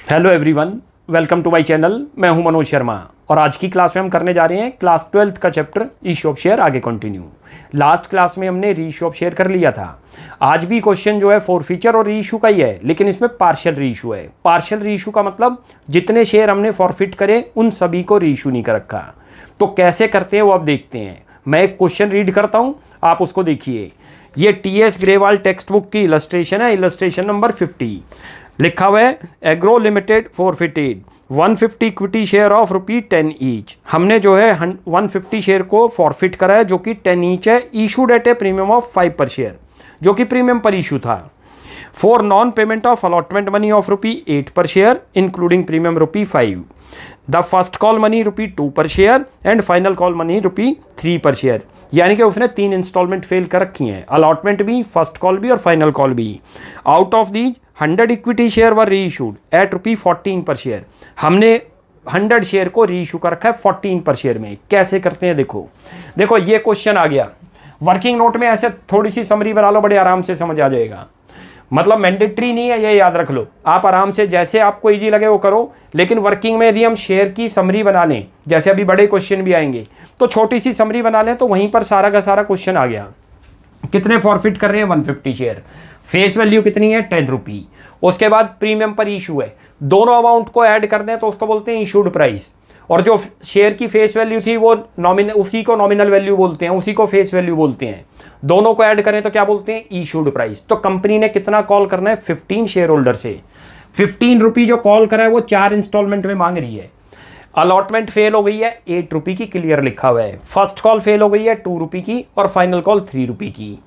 Hello everyone, welcome to my channel. मैं हूं मनोज शर्मा और आज की क्लास में हम करने जा रहे हैं क्लास 12th का चैप्टर इशू ऑफ शेयर आगे कंटिन्यू। लास्ट क्लास में हमने रीइशू ऑफ शेयर कर लिया था। आज भी क्वेश्चन जो है फॉरफीचर और रीइशू का ही है, लेकिन इसमें पार्शियल रीइशू है। पार्शियल रीइशू का मतलब जितने शेयर हमने फॉरफिट करे उन सभी को रीइशू नहीं कर रखा। तो कैसे करते हैं वो अब देखते हैं। मैं एक क्वेश्चन रीड करता हूँ, आप उसको देखिए। ये टी.एस. ग्रेवाल टेक्स्ट बुक की इलस्ट्रेशन है, इलस्ट्रेशन नंबर 50। लिखा हुआ है agro limited forfeited 150 equity share of ₹10 each. हमने जो है 150 शेयर को फॉरफिट करा है जो कि 10 ईच है। Issued at A premium of 5 पर शेयर, जो कि प्रीमियम पर इशू था। For non payment of allotment money of ₹8 पर share including premium ₹5। The first call money ₹2 पर share and final call money ₹3 पर शेयर। यानी कि उसने 3 इंस्टॉलमेंट फेल कर रखी हैं, अलॉटमेंट भी, फर्स्ट कॉल भी और फाइनल कॉल भी। Out of these 100 equity share were reissued at ₹14 per share. हमने 100 शेयर को रीइशू कर रखा है 14 पर शेयर में। कैसे करते हैं देखो ये क्वेश्चन आ गया। वर्किंग नोट में ऐसे थोड़ी सी समरी बना लो, बड़े आराम से समझ आ जाएगा। मतलब मैंडेटरी नहीं है, ये याद रख लो। आप आराम से जैसे आपको इजी लगे वो करो, लेकिन वर्किंग में यदि हम शेयर की समरी बना लें, जैसे अभी बड़े क्वेश्चन भी आएंगे, तो छोटी सी समरी बना लें तो वहीं पर सारा का सारा क्वेश्चन आ गया। कितने फॉरफिट कर रहे हैं? 150 शेयर। फेस वैल्यू कितनी है? ₹10। उसके बाद प्रीमियम पर इशू है। दोनों अमाउंट को ऐड कर दें तो उसको बोलते हैं इशूड प्राइस। और जो शेयर की फेस वैल्यू थी वो उसी को नॉमिनल वैल्यू बोलते हैं, उसी को फेस वैल्यू बोलते हैं। दोनों को ऐड करें तो क्या बोलते हैं? Issued price. तो कंपनी ने कितना कॉल करना है? 15 शेयर होल्डर से। ₹15 जो कॉल करा है वो 4 इंस्टॉलमेंट में मांग रही है। अलॉटमेंट फेल हो गई है, ₹8 की क्लियर लिखा हुआ है। फर्स्ट कॉल फेल हो गई है ₹2 की और फाइनल कॉल ₹3 की।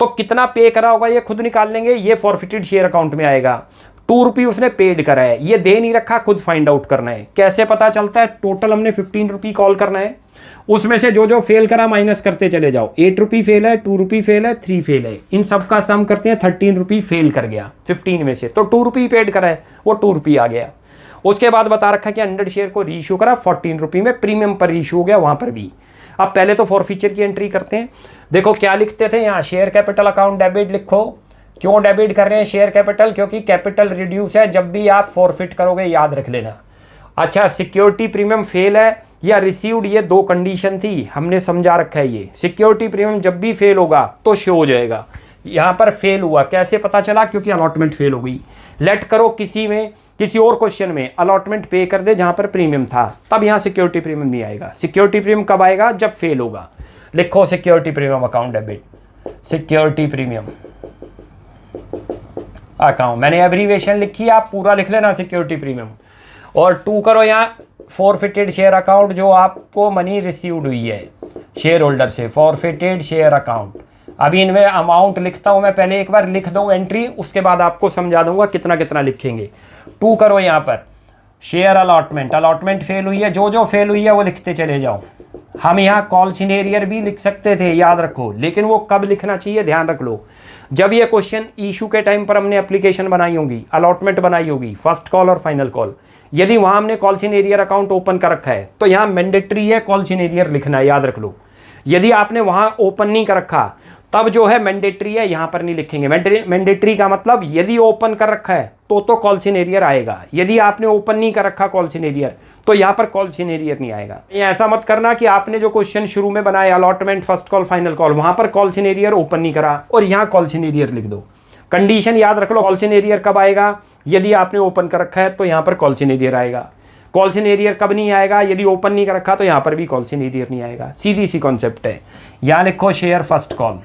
तो कितना पे करा होगा ये खुद निकाल लेंगे, ये फॉरफिटेड शेयर अकाउंट में आएगा। ₹2 उसने पेड करा है, ये दे नहीं रखा, खुद फाइंड आउट करना है। कैसे पता चलता है? टोटल हमने ₹15 कॉल करना है, उसमें से जो जो फेल करा माइनस करते चले जाओ। ₹8 फेल है, ₹2 फेल है, 3 फेल है। इन सब का सम करते हैं, ₹13 फेल कर गया 15 में से। तो ₹2 पेड करा है, वो ₹2 आ गया। उसके बाद बता रखा कि 100 शेयर को रीइशू करा ₹14 में, प्रीमियम पर रीइशू हो गया वहां पर भी। अब पहले तो फॉरफीचर की एंट्री करते हैं। देखो क्या लिखते थे यहाँ, शेयर कैपिटल अकाउंट डेबिट लिखो। क्यों डेबिट कर रहे हैं शेयर कैपिटल? क्योंकि कैपिटल रिड्यूस है जब भी आप फॉरफिट करोगे, याद रख लेना। अच्छा, सिक्योरिटी प्रीमियम फेल है या रिसीव्ड, ये 2 कंडीशन थी, हमने समझा रखा है। ये सिक्योरिटी प्रीमियम जब भी फेल होगा तो शो हो जाएगा। यहाँ पर फेल हुआ, कैसे पता चला? क्योंकि अलॉटमेंट फेल हो गई। लेट करो किसी और क्वेश्चन में अलॉटमेंट पे कर दे जहां पर प्रीमियम था, तब यहाँ सिक्योरिटी प्रीमियम नहीं आएगा। सिक्योरिटी प्रीमियम कब आएगा? जब फेल होगा। लिखो security premium account debit, security premium account. मैंने एब्रीवेशन लिखी है, आप पूरा लिख लेना सिक्योरिटी प्रीमियम। और 2 करो यहाँ फॉरफिटेड शेयर अकाउंट, जो आपको मनी रिसीव्ड हुई है शेयर होल्डर से, फॉरफिटेड शेयर अकाउंट। अभी इनमें अमाउंट लिखता हूं मैं, पहले एक बार लिख दूं एंट्री, उसके बाद आपको समझा दूंगा कितना कितना लिखेंगे। 2 करो यहाँ पर शेयर अलॉटमेंट फेल हुई है, जो जो फेल हुई है वो लिखते चले जाओ। हम यहाँ कॉल सिनेरियर भी लिख सकते थे, याद रखो, लेकिन वो कब लिखना चाहिए ध्यान रख लो। जब ये क्वेश्चन इशू के टाइम पर हमने एप्लीकेशन बनाई होगी, अलॉटमेंट बनाई होगी, फर्स्ट कॉल और फाइनल कॉल, यदि वहां हमने कॉल सिनेरियर अकाउंट ओपन कर रखा है तो यहाँ मैंडेटरी है कॉल सिनेरियर लिखना है, याद रख लो। यदि आपने वहां ओपन नहीं कर रखा तब जो है मैंडेटरी है, यहां पर नहीं लिखेंगे। मैंडेटरी का मतलब यदि ओपन कर रखा है तो कॉल सिनेरियर आएगा। यदि आपने ओपन नहीं कर रखा कॉल सिनेरियर तो यहां पर कॉल सिनेरियर नहीं आएगा। ये ऐसा मत करना कि आपने जो क्वेश्चन शुरू में बनाया allotment, first call, final call, वहां पर कॉल सिनेरियर ओपन नहीं करा और यहां कॉल सिनेरियर लिख दो। कंडीशन याद रख लो, कॉल सिनेरियर कब आएगा? यदि आपने ओपन कर रखा है तो यहां पर कॉल सिनेरियर आएगा। कॉल सिनेरियर कब नहीं आएगा? यदि ओपन नहीं कर रखा तो यहाँ पर भी कॉल सिनेरियर नहीं आएगा। सीधी सी कॉन्सेप्ट है। यहाँ लिखो शेयर फर्स्ट कॉल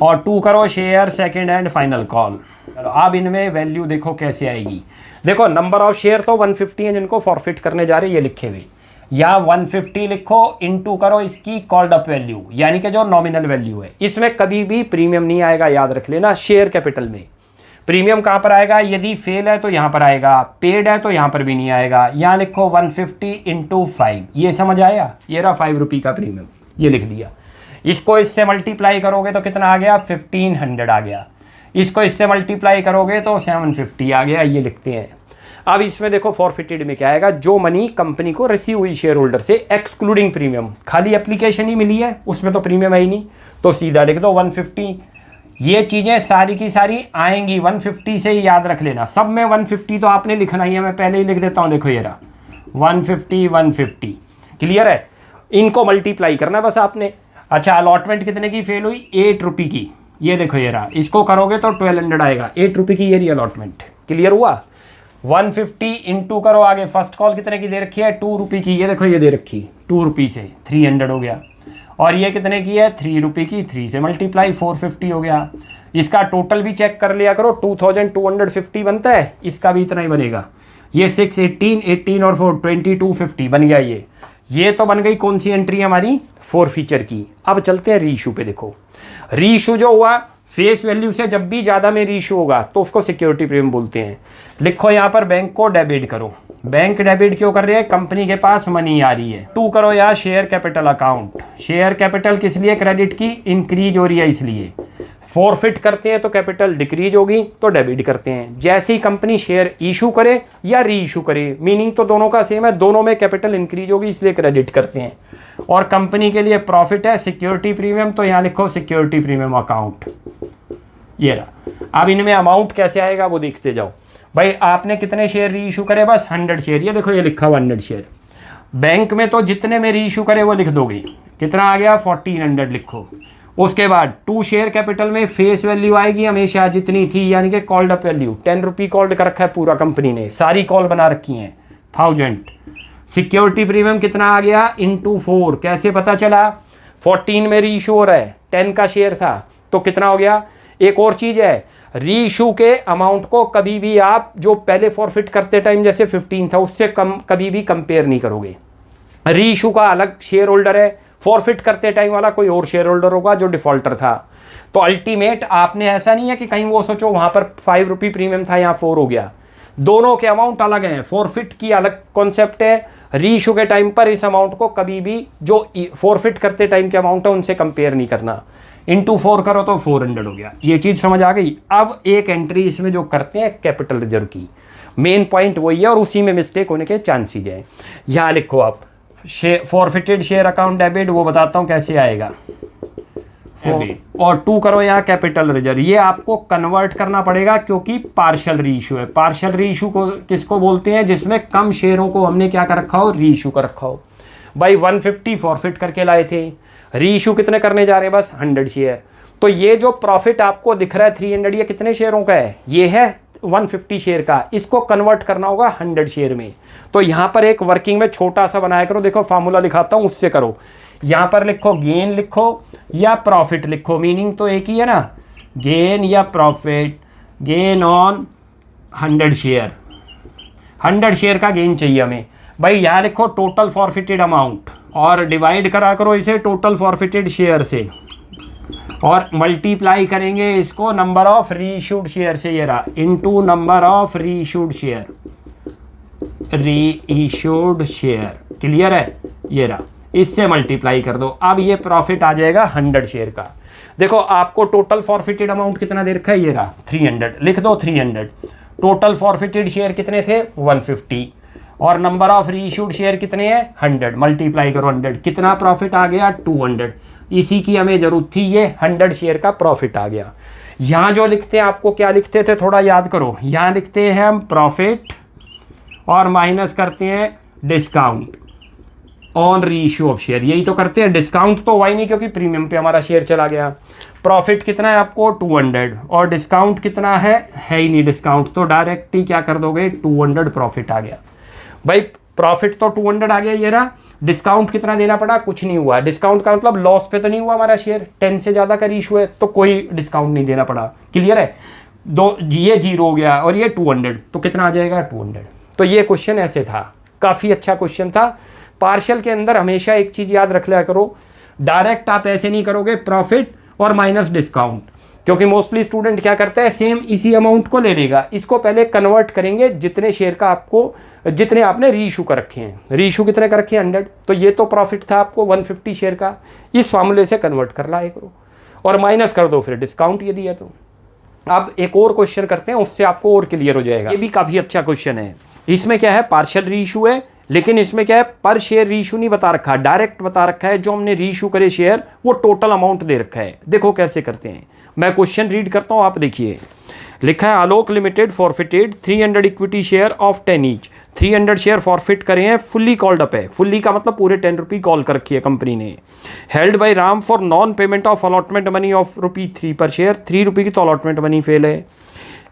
और 2 करो share second and final call. अब इनमें वैल्यू देखो कैसे आएगी। देखो नंबर ऑफ शेयर तो 150 है जिनको फॉरफिट करने जा रहे हैं, ये लिखे हुए। या 150 लिखो, इनटू करो इसकी कॉल्ड अप वैल्यू, यानी कि जो नॉमिनल वैल्यू है। इसमें कभी भी प्रीमियम नहीं आएगा, याद रख लेना। शेयर कैपिटल में प्रीमियम कहाँ पर आएगा? यदि फेल है तो यहाँ पर आएगा, पेड है तो यहाँ पर भी नहीं आएगा। यहाँ लिखो 150 × 5, ये समझ आया? ये रहा ₹5 का प्रीमियम, ये लिख दिया। इसको इससे मल्टीप्लाई करोगे तो कितना आ गया? 1500 आ गया। इसको इससे मल्टीप्लाई करोगे तो 750 आ गया, ये लिखते हैं। अब इसमें देखो फॉरफिटेड में क्या आएगा? जो मनी कंपनी को रिसीव हुई शेयर होल्डर से एक्सक्लूडिंग प्रीमियम। खाली एप्लीकेशन ही मिली है, उसमें तो प्रीमियम है ही नहीं, तो सीधा लिख दो 150 ये चीज़ें सारी की सारी आएंगी 150 से, याद रख लेना। सब में 150 तो आपने लिखना ही है, मैं पहले ही लिख देता हूँ। देखो ये रहा 150 150, क्लियर है। इनको मल्टीप्लाई करना बस आपने। अच्छा, अलॉटमेंट कितने की फेल हुई? 8 रुपये की। ये देखो ये रहा, इसको करोगे तो 1200 आएगा। 8 रुपये की ये रही अलॉटमेंट, क्लियर हुआ। 150 इंटू करो आगे, फर्स्ट कॉल कितने की दे रखी है? 2 रुपये की। ये देखो ये दे रखी 2 रुपये से 300 हो गया। और ये कितने की है? 3 रुपये की। 3 से मल्टीप्लाई 450 हो गया। इसका टोटल भी चेक कर लिया करो, 2250 बनता है, इसका भी इतना ही बनेगा। ये 6 18 18 और 4 2250 बन गया। ये तो बन गई कौन सी एंट्री हमारी? 4 फीचर की। अब चलते हैं रीइशू पे। देखो रीइशू जो हुआ, फेस वैल्यू से जब भी ज़्यादा में रीइशू होगा तो उसको सिक्योरिटी प्रीमियम बोलते हैं। लिखो यहाँ पर बैंक को डेबिट करो। बैंक डेबिट क्यों कर रहे हैं? कंपनी के पास मनी आ रही है। 2 करो यहाँ share capital account. Share capital किस लिए क्रेडिट की? इंक्रीज हो रही है इसलिए। फॉरफिट करते हैं तो कैपिटल डिक्रीज होगी तो डेबिट करते हैं। जैसे ही कंपनी शेयर इशू करे या री इशू करे, मीनिंग तो दोनों का सेम है, दोनों में कैपिटल इंक्रीज होगी इसलिए क्रेडिट करते हैं। और कंपनी के लिए प्रॉफिट है सिक्योरिटी प्रीमियम, तो यहाँ लिखो सिक्योरिटी प्रीमियम अकाउंट। ये रहा। अब इनमें अमाउंट कैसे आएगा वो देखते जाओ। भाई आपने कितने शेयर री इशू करे? बस 100 शेयर। ये देखो ये लिखा हुआ 100 शेयर। बैंक में तो जितने में री इशू करे वो लिख दोगे। कितना आ गया? 1400 लिखो। उसके बाद 2 शेयर कैपिटल में फेस वैल्यू आएगी हमेशा जितनी थी, यानी कि कॉल्ड अप वैल्यू 10 रुपये कॉल्ड कर रखा है पूरा कंपनी ने, सारी कॉल बना रखी हैं 1000। सिक्योरिटी प्रीमियम कितना आ गया? इंटू 4। कैसे पता चला? 14 में री इशू हो रहा है, 10 का शेयर था तो कितना हो गया? एक और चीज़ है, री इशू के अमाउंट को कभी भी आप जो पहले फॉरफिट करते टाइम जैसे 15 था उससे कम कभी भी कंपेयर नहीं करोगे। री इशू का अलग शेयर होल्डर है, फॉरफिट करते टाइम वाला कोई और शेयर होल्डर होगा जो डिफॉल्टर था। तो अल्टीमेट आपने ऐसा नहीं है कि कहीं वो सोचो वहाँ पर 5 रुपये प्रीमियम था यहाँ 4 हो गया। दोनों के अमाउंट अलग हैं। फॉरफिट की अलग कॉन्सेप्ट है, री इशू के टाइम पर इस अमाउंट को कभी भी जो फॉरफिट करते टाइम के अमाउंट है उनसे कंपेयर नहीं करना। इंटू 4 करो तो 400 हो गया। ये चीज़ समझ आ गई। अब एक एंट्री इसमें जो करते हैं कैपिटल रिजर्व की, मेन पॉइंट वही है और उसी में मिस्टेक होने के चांसेज हैं। यहाँ लिखो आप फॉरफिटेड शेयर अकाउंट डेबिट, वो बताता हूँ कैसे आएगा। और 2 करो यहाँ कैपिटल रिजर्व। ये आपको कन्वर्ट करना पड़ेगा क्योंकि पार्शियल री इशू है। पार्शियल री इशू को किसको बोलते हैं? जिसमें कम शेयरों को हमने क्या कर रखा हो? री इशू कर रखा हो। भाई 150 फॉरफिट करके लाए थे, री इशू कितने करने जा रहे हैं? बस 100 शेयर। तो ये जो प्रॉफिट आपको दिख रहा है 300, ये कितने शेयरों का है? ये है 150 शेयर का। इसको कन्वर्ट करना होगा 100 शेयर में। तो यहाँ पर एक वर्किंग में छोटा सा बनाया करो। देखो फार्मूला दिखाता हूँ, उससे करो। यहाँ पर लिखो गेन लिखो या प्रॉफिट लिखो, मीनिंग तो एक ही है ना, गेन या profit. Gain on 100 share, 100 share का गेन चाहिए हमें। भाई यहाँ लिखो टोटल फॉरफिटेड अमाउंट और डिवाइड करा करो इसे टोटल फॉरफिटेड शेयर से और मल्टीप्लाई करेंगे इसको नंबर ऑफ री इशूड शेयर से, ये रहा, इनटू नंबर ऑफ री इशूड शेयर। री इशूड शेयर क्लियर है? ये रहा, इससे मल्टीप्लाई कर दो। अब ये प्रॉफिट आ जाएगा 100 शेयर का। देखो आपको टोटल फॉरफिटेड अमाउंट कितना दे रखा है? ये रहा 300, लिख दो 300। टोटल फॉरफिटेड शेयर कितने थे? 150 और नंबर ऑफ री इशूड शेयर कितने हैं? 100। मल्टीप्लाई करो 100, कितना प्रॉफिट आ गया? 200। इसी की हमें जरूरत थी, ये 100 शेयर का प्रॉफिट आ गया। यहाँ जो लिखते हैं आपको क्या लिखते थे? थोड़ा याद करो। यहाँ लिखते हैं हम प्रॉफिट और माइनस करते हैं डिस्काउंट ऑन री इशू ऑफ शेयर। यही तो करते हैं। डिस्काउंट तो हुआ ही नहीं क्योंकि प्रीमियम पे हमारा शेयर चला गया। प्रॉफिट कितना है आपको? 200 और डिस्काउंट कितना है ही नहीं डिस्काउंट, तो डायरेक्ट ही क्या कर दोगे? 200 प्रॉफिट आ गया। भाई प्रॉफिट तो 200 आ गया, ये रहा। डिस्काउंट कितना देना पड़ा? कुछ नहीं हुआ। डिस्काउंट का मतलब लॉस पे तो नहीं हुआ हमारा शेयर, 10 से ज़्यादा का इशू है तो कोई डिस्काउंट नहीं देना पड़ा। क्लियर है? ये 0 हो गया और ये 200, तो कितना आ जाएगा? 200। तो ये क्वेश्चन ऐसे था, काफ़ी अच्छा क्वेश्चन था। पार्शियल के अंदर हमेशा एक चीज़ याद रख लिया करो, डायरेक्ट आप ऐसे नहीं करोगे प्रॉफिट और माइनस डिस्काउंट, क्योंकि मोस्टली स्टूडेंट क्या करता है सेम इसी अमाउंट को ले लेगा। इसको पहले कन्वर्ट करेंगे जितने शेयर का आपको, जितने आपने री इशू कर रखे हैं। री इशू कितने कर रखे हैं? 100। तो ये तो प्रॉफिट था आपको 150 शेयर का, इस फार्मूले से कन्वर्ट कर लाए करो और माइनस कर दो फिर डिस्काउंट ये दिया। तो अब एक और क्वेश्चन करते हैं, उससे आपको और क्लियर हो जाएगा। ये भी काफ़ी अच्छा क्वेश्चन है। इसमें क्या है? पार्शियल री इशू है, लेकिन इसमें क्या है, पर शेयर रीइश्यू नहीं बता रखा, डायरेक्ट बता रखा है जो हमने रीइश्यू करे शेयर वो टोटल अमाउंट दे रखा है। देखो कैसे करते हैं, मैं क्वेश्चन रीड करता हूं, आप देखिए। लिखा है Alok limited forfeited 300 equity share of 10 each. 300 share forfeit करे हैं, फुल्ली कॉल्ड अप है, फुल्ली का मतलब पूरे 10 रुपी कॉल कर रखी है कंपनी ने। Held by Ram for non payment of allotment money of ₹3 पर शेयर, 3 रुपये की तो अलॉटमेंट मनी फेल है।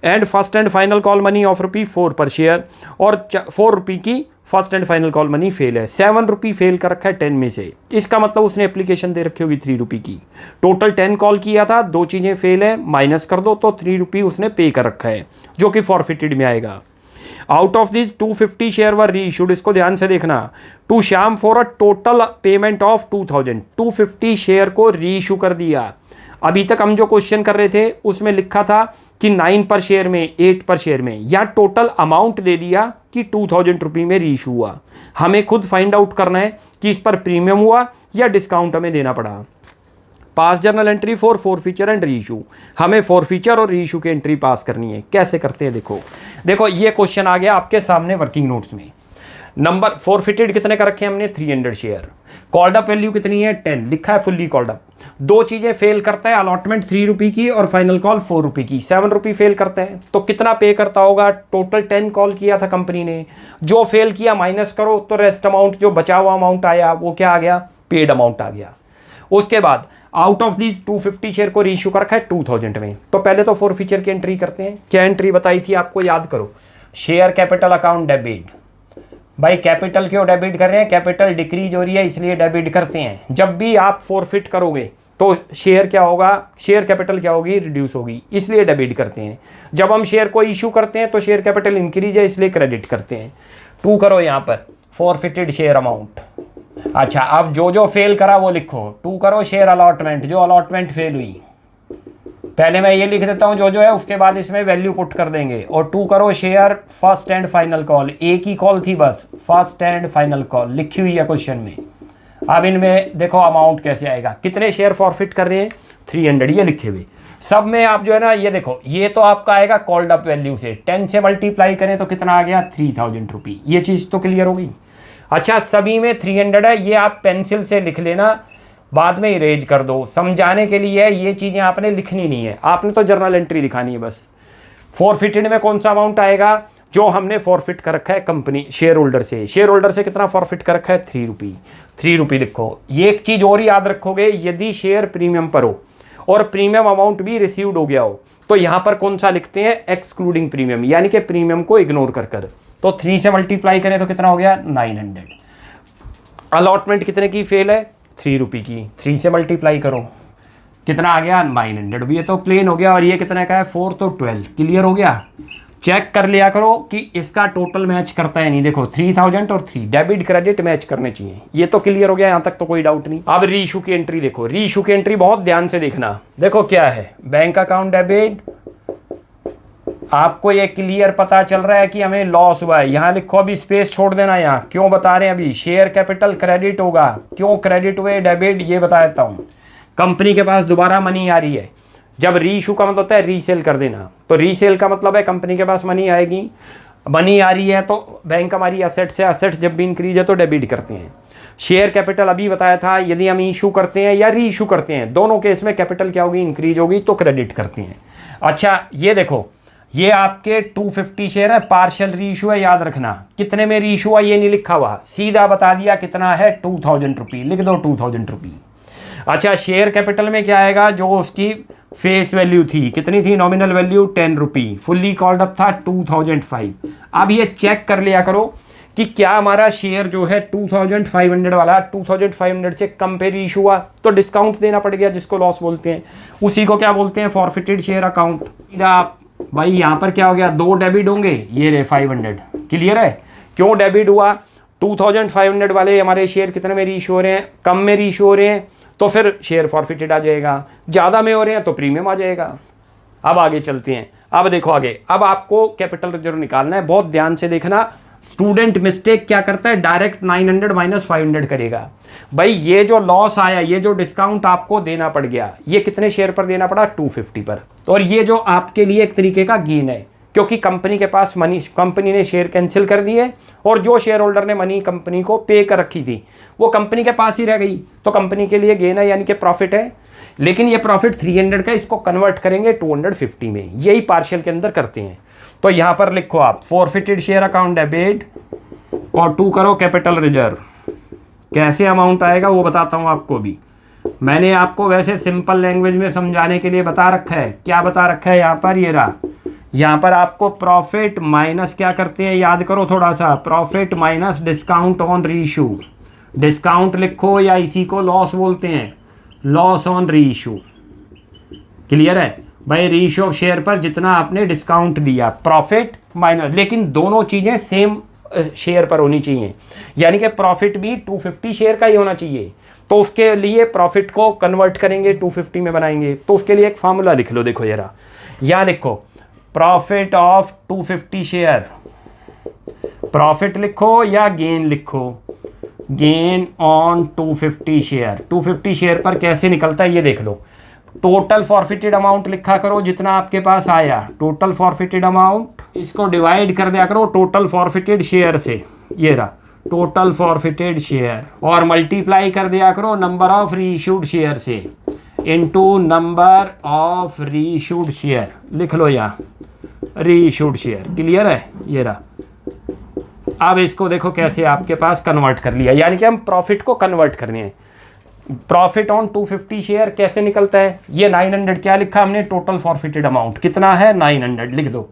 And first and final call money of ₹4 पर शेयर, और 4 रुपये की first and final call money fail है। 7 रुपये फेल कर रखा है 10 में से। इसका मतलब उसने एप्लीकेशन दे रखी होगी 3 रुपये की। टोटल 10 कॉल किया था, 2 चीज़ें फेल है, माइनस कर दो तो 3 रुपये उसने पे कर रखा है, जो कि फॉरफिटेड में आएगा। Out of this 250 share were reissued, इसको ध्यान से देखना, to Shyam for a total payment of 2000। 250 share को रीइश्यू कर दिया। अभी तक हम जो क्वेश्चन कर रहे थे उसमें लिखा था कि 9 पर शेयर में, 8 पर शेयर में, या टोटल अमाउंट दे दिया कि 2000 रुपये में रीइश्यू हुआ। हमें खुद फाइंड आउट करना है कि इस पर प्रीमियम हुआ या डिस्काउंट हमें देना पड़ा। पास journal entry for forfeiture and reissue, हमें फॉरफीचर और रीइश्यू की एंट्री पास करनी है। कैसे करते हैं देखो ये क्वेश्चन आ गया आपके सामने वर्किंग नोट्स में। नंबर फॉरफिटेड कितने का रखे हमने, 300 शेयर। कॉल्ड अप वैल्यू कितनी है, 10, लिखा है फुल्ली कॉल्ड अप। 2 चीजें फेल करता है, अलॉटमेंट 3 रुपये की और फाइनल कॉल 4 रुपये की, 7 रुपये फेल करते हैं। तो कितना पे करता होगा, टोटल 10 कॉल किया था कंपनी ने, जो फेल किया माइनस करो तो रेस्ट अमाउंट जो बचा हुआ अमाउंट आया वो क्या आ गया, पेड अमाउंट आ गया। उसके बाद आउट ऑफ दिस 250 शेयर को रीइश्यू कर रखा है 2000 में। तो पहले तो फॉरफीचर की एंट्री करते हैं। क्या एंट्री बताई थी आपको, याद करो, शेयर कैपिटल अकाउंट डेबिट। भाई कैपिटल क्यों डेबिट कर रहे हैं, कैपिटल डिक्रीज हो रही है इसलिए डेबिट करते हैं। जब भी आप फॉरफिट करोगे तो शेयर क्या होगा, शेयर कैपिटल क्या होगी, रिड्यूस होगी, इसलिए डेबिट करते हैं। जब हम शेयर को इशू करते हैं तो शेयर कैपिटल इंक्रीज है इसलिए क्रेडिट करते हैं। 2 करो यहाँ पर फॉरफिटेड शेयर अमाउंट। अच्छा, अब जो फेल करा वो लिखो। 2 करो शेयर अलॉटमेंट, जो अलॉटमेंट फेल हुई, पहले मैं ये लिख देता हूँ जो है, उसके बाद इसमें वैल्यू पुट कर देंगे। और 2 करो share first and final call, एक ही कॉल थी बस, फर्स्ट एंड फाइनल कॉल लिखी हुई है क्वेश्चन में। अब इनमें देखो अमाउंट कैसे आएगा, कितने शेयर फॉरफिट कर रहे हैं, 300, ये लिखे हुए सब में। आप जो है ना ये देखो, ये तो आपका आएगा कॉल्ड अप वैल्यू से, 10 से मल्टीप्लाई करें तो कितना आ गया, 3000 रुपये। ये चीज़ तो क्लियर होगी। अच्छा, सभी में 300 है, ये आप पेंसिल से लिख लेना, बाद में इरेज कर दो, समझाने के लिए ये चीज़ें आपने लिखनी नहीं है, आपने तो जर्नल एंट्री दिखानी है बस। फॉरफिटेड में कौन सा अमाउंट आएगा, जो हमने फॉरफिट कर रखा है कंपनी शेयर होल्डर से। शेयर होल्डर से कितना फॉरफिट कर रखा है, 3 रुपये। 3 रुपये लिखो। ये एक चीज़ और याद रखोगे, यदि शेयर प्रीमियम पर हो और प्रीमियम अमाउंट भी रिसीव्ड हो गया हो तो यहाँ पर कौन सा लिखते हैं, एक्सक्लूडिंग प्रीमियम, यानी कि प्रीमियम को इग्नोर कर। तो 3 से मल्टीप्लाई करें तो कितना हो गया, 900। अलॉटमेंट कितने की फेल है, 3 रुपये की, 3 से मल्टीप्लाई करो कितना आ गया, 900। भी ये तो प्लेन हो गया। और ये कितने का है, 4 तो 12, क्लियर हो गया। चेक कर लिया करो कि इसका टोटल मैच करता है नहीं। देखो 3000 और 3 डेबिट क्रेडिट मैच करने चाहिए। ये तो क्लियर हो गया, यहाँ तक तो कोई डाउट नहीं। अब रीइश्यू की एंट्री देखो, रीइश्यू की एंट्री बहुत ध्यान से देखना। देखो क्या है, बैंक अकाउंट डेबिट, आपको ये क्लियर पता चल रहा है कि हमें लॉस हुआ है, यहाँ लिखो, अभी स्पेस छोड़ देना। यहाँ क्यों बता रहे हैं, अभी शेयर कैपिटल क्रेडिट होगा, क्यों क्रेडिट हुए डेबिट ये बता देता हूँ। कंपनी के पास दोबारा मनी आ रही है, जब रीइश्यू का मतलब होता है रीसेल कर देना, तो रीसेल का मतलब है कंपनी के पास मनी आएगी, मनी आ रही है तो बैंक हमारी असेट से, असेट जब भी इंक्रीज है तो डेबिट करते हैं। शेयर कैपिटल अभी बताया था, यदि हम इशू करते हैं या री इशू करते हैं, दोनों केस में कैपिटल क्या होगी, इंक्रीज होगी, तो क्रेडिट करते हैं। अच्छा ये देखो, ये आपके 250 शेयर है, पार्शियल री इशू है, याद रखना। कितने में री इशू हुआ ये नहीं लिखा हुआ, सीधा बता दिया कितना है, 2000 रुपये, लिख दो 2000 रुपये। अच्छा शेयर कैपिटल में क्या आएगा, जो उसकी फेस वैल्यू थी, कितनी थी, नॉमिनल वैल्यू 10 रुपये, फुल्ली कॉल्ड अप था 2005। अब ये चेक कर लिया करो कि क्या हमारा शेयर जो है 2500 वाला, 2500 से कम पे इशू हुआ तो डिस्काउंट देना पड़ गया, जिसको लॉस बोलते हैं, उसी को क्या बोलते हैं, फॉरफिटेड शेयर अकाउंट। भाई यहाँ पर क्या हो गया, 2 डेबिट होंगे, ये रहे 500, क्लियर है। क्यों डेबिट हुआ, 2500 वाले हमारे शेयर कितने में रीइशू हो रहे हैं, कम में रीइशू हो रहे हैं, तो फिर शेयर फॉरफिटेड आ जाएगा। ज़्यादा में हो रहे हैं तो प्रीमियम आ जाएगा। अब आगे चलते हैं, अब देखो आगे, अब आपको कैपिटल रिजर्व निकालना है, बहुत ध्यान से देखना। स्टूडेंट मिस्टेक क्या करता है, डायरेक्ट 900 माइनस 500 करेगा। भाई ये जो लॉस आया, ये जो डिस्काउंट आपको देना पड़ गया, ये कितने शेयर पर देना पड़ा, 250 पर। तो और ये जो आपके लिए एक तरीके का गेन है, क्योंकि कंपनी के पास मनी, कंपनी ने शेयर कैंसिल कर दिए और जो शेयर होल्डर ने मनी कंपनी को पे कर रखी थी वो कंपनी के पास ही रह गई, तो कंपनी के लिए गेन है यानी कि प्रॉफिट है। लेकिन ये प्रॉफिट 300 का, इसको कन्वर्ट करेंगे 250 में, यही पार्शियल के अंदर करते हैं। तो यहाँ पर लिखो आप फॉरफिटेड शेयर अकाउंट डेबिट और 2 करो कैपिटल रिजर्व। कैसे अमाउंट आएगा वो बताता हूँ आपको भी। मैंने आपको वैसे सिंपल लैंग्वेज में समझाने के लिए बता रखा है। क्या बता रखा है यहाँ पर? ये रहा, यहाँ पर आपको प्रॉफिट माइनस क्या करते हैं, याद करो थोड़ा सा, profit minus discount on reissue. Discount लिखो या इसी को लॉस बोलते हैं, लॉस ऑन रीइशू। क्लियर है भाई? रीइशू ऑफ शेयर पर जितना आपने डिस्काउंट दिया, प्रॉफिट माइनस, लेकिन दोनों चीज़ें सेम शेयर पर होनी चाहिए, यानी कि प्रॉफिट भी 250 शेयर का ही होना चाहिए। तो उसके लिए प्रॉफिट को कन्वर्ट करेंगे 250 में बनाएंगे, तो उसके लिए एक फार्मूला लिख लो। देखो जरा, यहाँ लिखो प्रॉफिट ऑफ 250 शेयर, प्रॉफिट लिखो या गेन लिखो, गेन ऑन 250 शेयर। 250 शेयर पर कैसे निकलता है ये देख लो। टोटल फॉरफिटेड अमाउंट लिखा करो जितना आपके पास आया, टोटल फॉरफिटेड अमाउंट, इसको डिवाइड कर दिया करो टोटल फॉरफिटेड शेयर से, ये रहा टोटल फॉरफिटेड शेयर, और मल्टीप्लाई कर दिया करो नंबर ऑफ रीइशूड शेयर से into number of reissued share. लिख लो यहाँ रीइशूड शेयर। क्लियर है? ये रहा। अब इसको देखो कैसे आपके पास कन्वर्ट कर लिया, यानी कि हम प्रॉफिट को कन्वर्ट करने हैं। प्रॉफिट ऑन 250 शेयर कैसे निकलता है? ये 900 क्या लिखा हमने, टोटल फॉरफिटेड अमाउंट कितना है 900, लिख दो।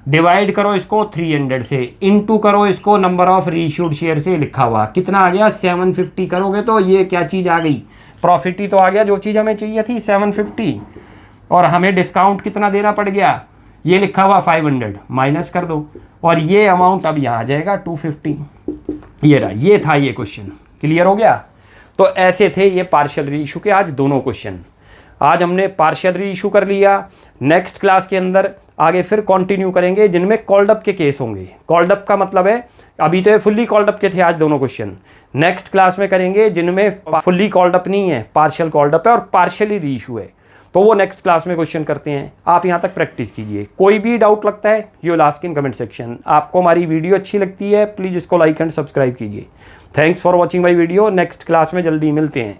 डिवाइड करो इसको 300 से, इनटू करो इसको नंबर ऑफ रीइशूड शेयर से, लिखा हुआ कितना आ गया 750 करोगे तो ये क्या चीज़ आ गई, प्रॉफिट ही तो आ गया, जो चीज़ हमें चाहिए थी 750। और हमें डिस्काउंट कितना देना पड़ गया, ये लिखा हुआ 500, माइनस कर दो और ये अमाउंट अब यहाँ आ जाएगा 250। ये रहा, ये था ये क्वेश्चन। क्लियर हो गया? तो ऐसे थे ये पार्शियल रीइशू के आज दोनों क्वेश्चन। आज हमने पार्शियल रीइशू कर लिया। नेक्स्ट क्लास के अंदर आगे फिर कंटिन्यू करेंगे जिनमें कॉल्ड अप के केस होंगे। कॉल्ड अप का मतलब है, अभी तो फुल्ली कॉल्ड अप के थे आज दोनों क्वेश्चन, नेक्स्ट क्लास में करेंगे जिनमें फुल्ली कॉल्ड अप नहीं है, पार्शियल कॉल्ड अप है और पार्शियली रीइशू है। तो वो नेक्स्ट क्लास में क्वेश्चन करते हैं। आप यहाँ तक प्रैक्टिस कीजिए। कोई भी डाउट लगता है you will ask in comment section. आपको हमारी वीडियो अच्छी लगती है प्लीज़ इसको लाइक एंड सब्सक्राइब कीजिए। Thanks for watching my video. Next class में जल्दी मिलते हैं।